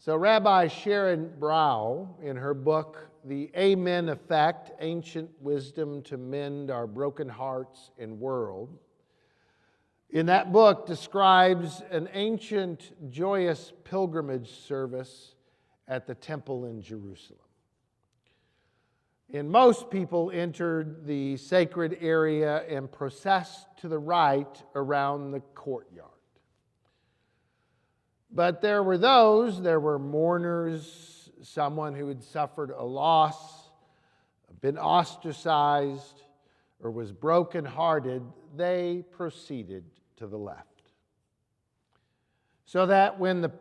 So Rabbi Sharon Brow, in her book, The Amen Effect, Ancient Wisdom to Mend Our Broken Hearts and World, in that book describes an ancient, joyous pilgrimage service at the temple in Jerusalem. And most people entered the sacred area and processed to the right around the courtyard. But there were mourners, someone who had suffered a loss, been ostracized, or was brokenhearted. They proceeded to the left. So that when the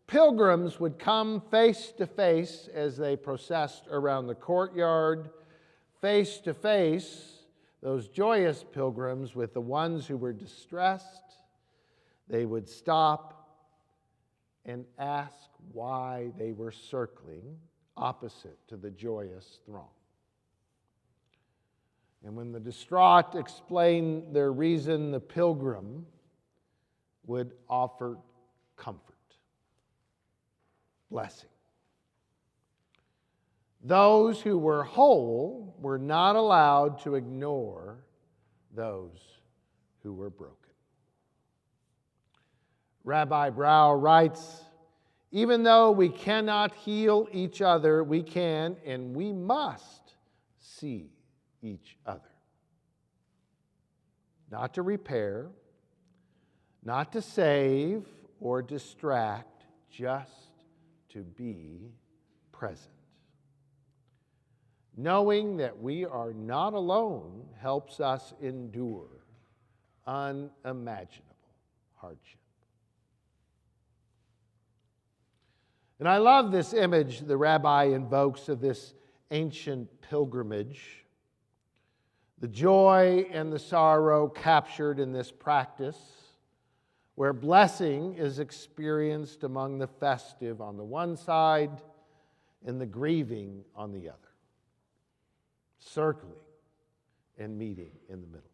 pilgrims would come face to face as they processed around the courtyard, face to face, those joyous pilgrims with the ones who were distressed, they would stop and ask why they were circling opposite to the joyous throng. And when the distraught explained their reason, the pilgrim would offer comfort, blessing. Those who were whole were not allowed to ignore those who were broken. Rabbi Brow writes, even though we cannot heal each other, we can and we must see each other. Not to repair, not to save or distract, just to be present. Knowing that we are not alone helps us endure unimaginable hardship. And I love this image the rabbi invokes of this ancient pilgrimage. The joy and the sorrow captured in this practice, where blessing is experienced among the festive on the one side and the grieving on the other, circling and meeting in the middle.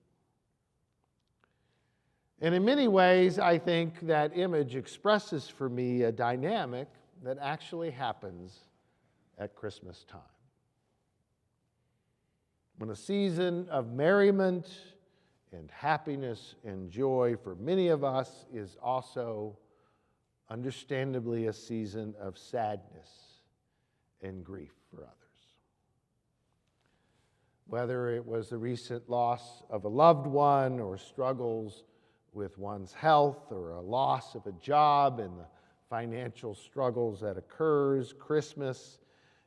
And in many ways, I think that image expresses for me a dynamic that actually happens at Christmas time. When a season of merriment and happiness and joy for many of us is also understandably a season of sadness and grief for others. Whether it was the recent loss of a loved one or struggles with one's health or a loss of a job and the financial struggles that occurs, Christmas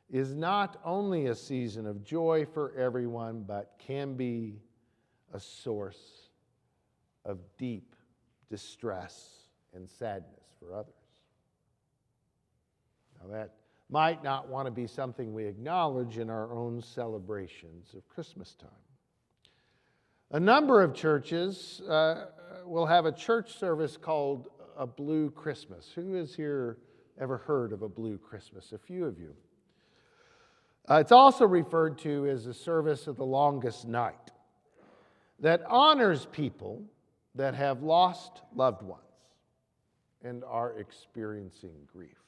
is not only a season of joy for everyone, but can be a source of deep distress and sadness for others. Now that might not want to be something we acknowledge in our own celebrations of Christmas time. A number of churches will have a church service called a Blue Christmas. Who has here ever heard of a Blue Christmas? A few of you. It's also referred to as the service of the longest night, that honors people that have lost loved ones and are experiencing grief.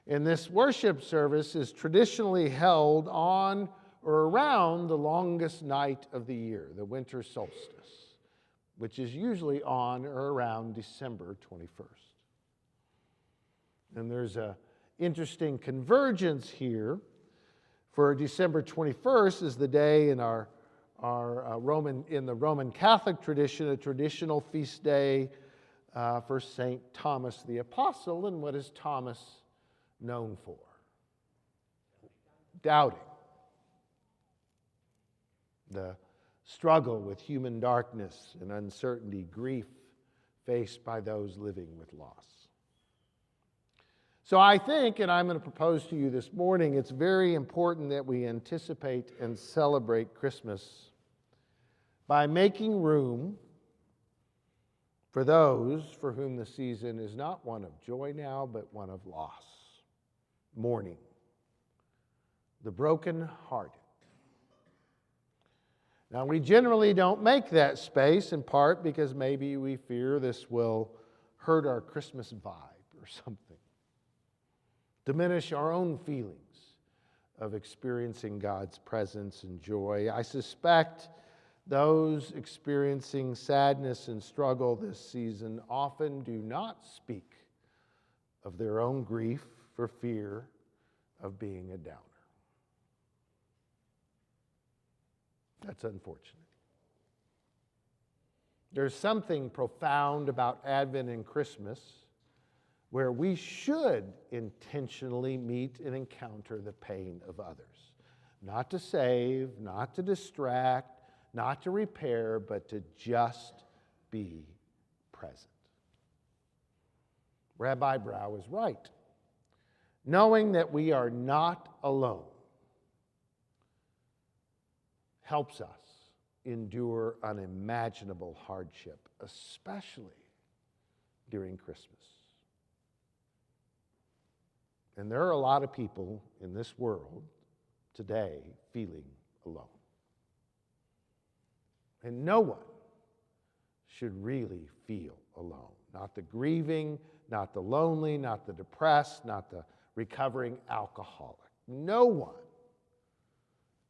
And this worship service is traditionally held on or around the longest night of the year, the winter solstice, which is usually on or around December 21st. And there's an interesting convergence here. For December 21st is the day in the Roman Catholic tradition, a traditional feast day for St. Thomas the Apostle. And what is Thomas known for? Doubting. The struggle with human darkness and uncertainty, grief faced by those living with loss. So I think, and I'm going to propose to you this morning, it's very important that we anticipate and celebrate Christmas by making room for those for whom the season is not one of joy now, but one of loss, mourning, the broken-hearted. Now, we generally don't make that space, in part because maybe we fear this will hurt our Christmas vibe or something. diminish our own feelings of experiencing God's presence and joy. I suspect those experiencing sadness and struggle this season often do not speak of their own grief for fear of being a downer. That's unfortunate. There's something profound about Advent and Christmas where we should intentionally meet and encounter the pain of others. Not to save, not to distract, not to repair, but to just be present. Rabbi Brow is right. Knowing that we are not alone helps us endure unimaginable hardship, especially during Christmas. And there are a lot of people in this world today feeling alone. And no one should really feel alone. Not the grieving, not the lonely, not the depressed, not the recovering alcoholic. No one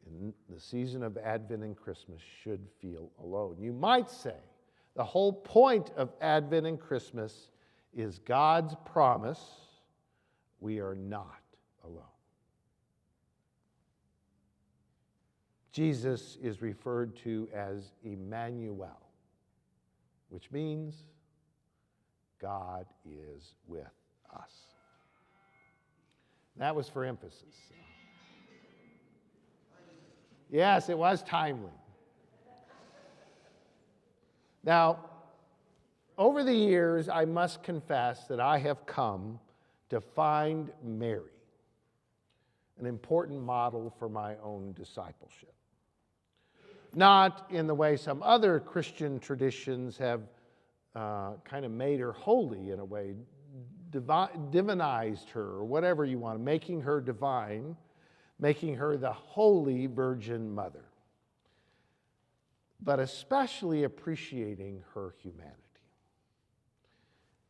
in the season of Advent and Christmas should feel alone. You might say the whole point of Advent and Christmas is God's promise we are not alone. Jesus is referred to as Emmanuel, which means God is with us. That was for emphasis. Yes, it was timely. Now, over the years, I must confess that I have come to find Mary an important model for my own discipleship. Not in the way some other Christian traditions have kind of made her holy in a way, divinized her, or whatever you want, making her divine, making her the Holy Virgin Mother, but especially appreciating her humanity.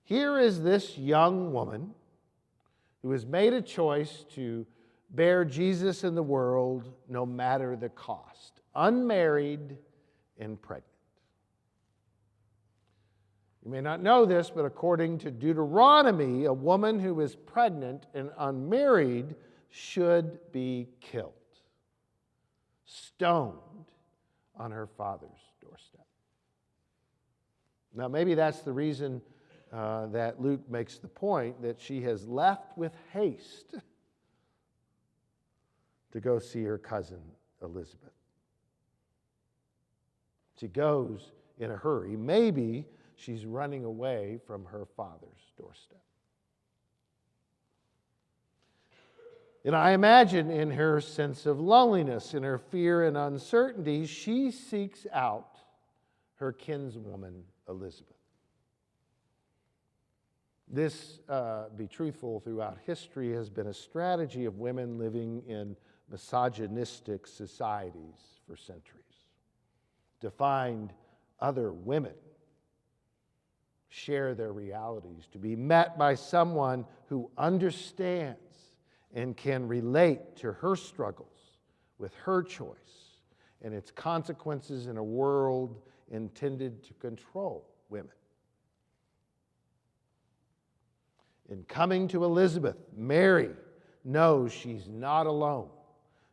Here is this young woman who has made a choice to bear Jesus in the world no matter the cost, unmarried and pregnant. You may not know this, but according to Deuteronomy, a woman who is pregnant and unmarried should be killed, stoned on her father's doorstep. Now, maybe that's the reason that Luke makes the point that she has left with haste to go see her cousin Elizabeth. She goes in a hurry. Maybe she's running away from her father's doorstep. And I imagine in her sense of loneliness, in her fear and uncertainty, she seeks out her kinswoman Elizabeth. This, be truthful, throughout history has been a strategy of women living in misogynistic societies for centuries. To find other women, share their realities, to be met by someone who understands and can relate to her struggles with her choice and its consequences in a world intended to control women. In coming to Elizabeth, Mary knows she's not alone,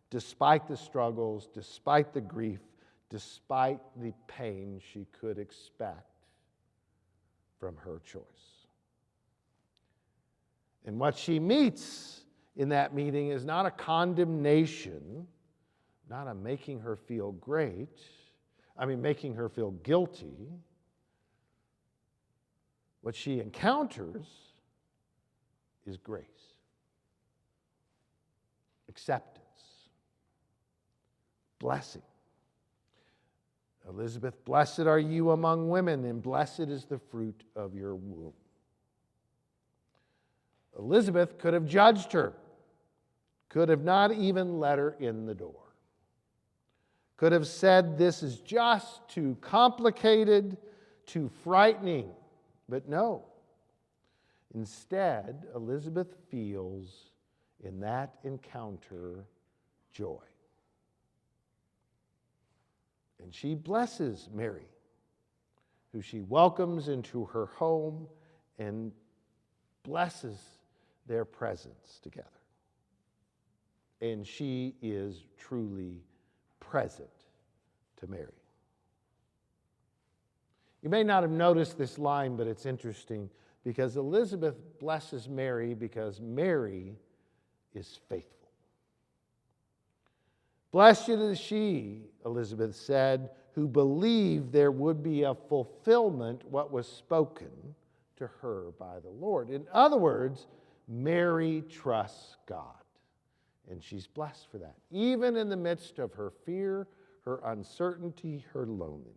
despite the struggles, despite the grief, despite the pain she could expect from her choice. And what she meets in that meeting is not a condemnation, not a making her feel making her feel guilty. What she encounters is grace, acceptance, blessing. Elizabeth, blessed are you among women, and blessed is the fruit of your womb. Elizabeth could have judged her, could have not even let her in the door, could have said, this is just too complicated, too frightening. But no. Instead, Elizabeth feels in that encounter joy. And she blesses Mary, who she welcomes into her home and blesses their presence together. And she is truly present to Mary. You may not have noticed this line, but it's interesting because Elizabeth blesses Mary because Mary is faithful. Blessed is she, Elizabeth said, who believed there would be a fulfillment what was spoken to her by the Lord. In other words, Mary trusts God, and she's blessed for that, even in the midst of her fear, her uncertainty, her loneliness.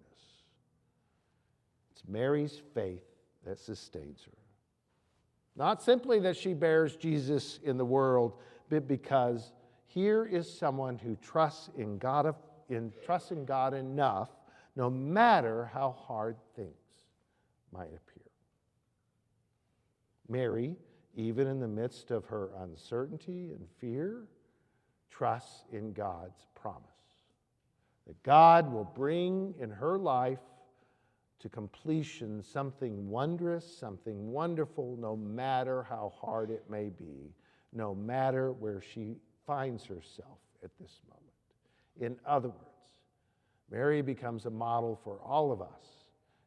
It's Mary's faith that sustains her. Not simply that she bears Jesus in the world, but because here is someone who trusts in God enough, no matter how hard things might appear. Mary, even in the midst of her uncertainty and fear, trusts in God's promise that God will bring in her life to completion something wondrous, something wonderful, no matter how hard it may be, no matter where she finds herself at this moment. In other words, Mary becomes a model for all of us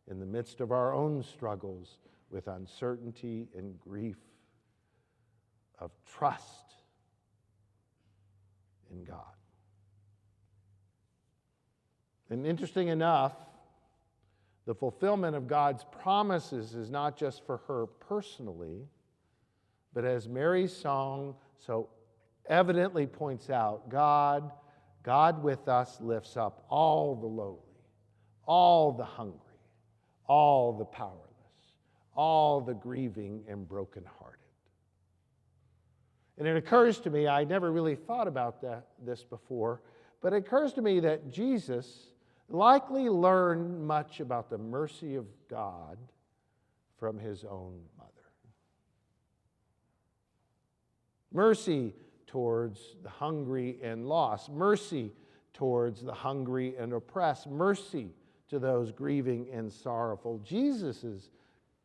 in the midst of our own struggles with uncertainty and grief, of trust in God. And interesting enough, the fulfillment of God's promises is not just for her personally, but as Mary's song so evidently points out, God with us lifts up all the lowly, all the hungry, all the powerless, all the grieving and brokenhearted. And it occurs to me, I never really thought about this before, but it occurs to me that Jesus likely learned much about the mercy of God from his own mother. Mercy towards the hungry and lost, mercy towards the hungry and oppressed, mercy to those grieving and sorrowful. Jesus'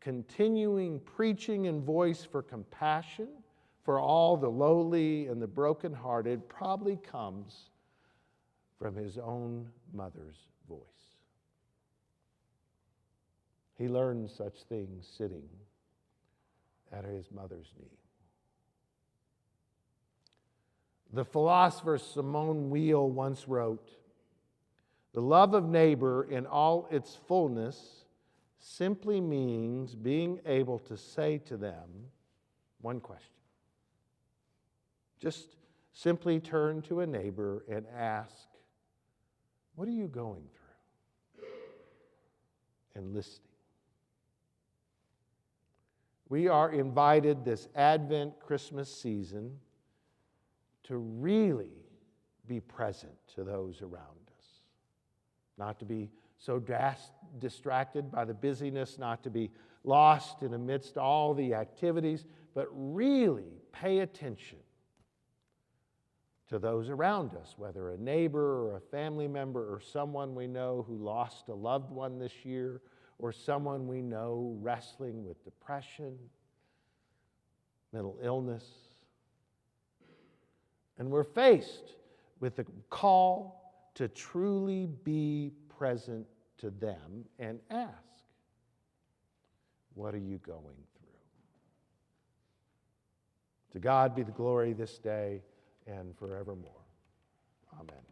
continuing preaching and voice for compassion for all the lowly and the brokenhearted probably comes from his own mother's voice. He learned such things sitting at his mother's knee. The philosopher Simone Weil once wrote, "The love of neighbor in all its fullness simply means being able to say to them one question. Just simply turn to a neighbor and ask, 'What are you going through?' and listening." We are invited this Advent Christmas season to really be present to those around us. Not to be so distracted by the busyness, not to be lost in amidst all the activities, but really pay attention to those around us, whether a neighbor or a family member or someone we know who lost a loved one this year, or someone we know wrestling with depression, mental illness. And we're faced with the call to truly be present to them and ask, "What are you going through?" To God be the glory this day and forevermore. Amen.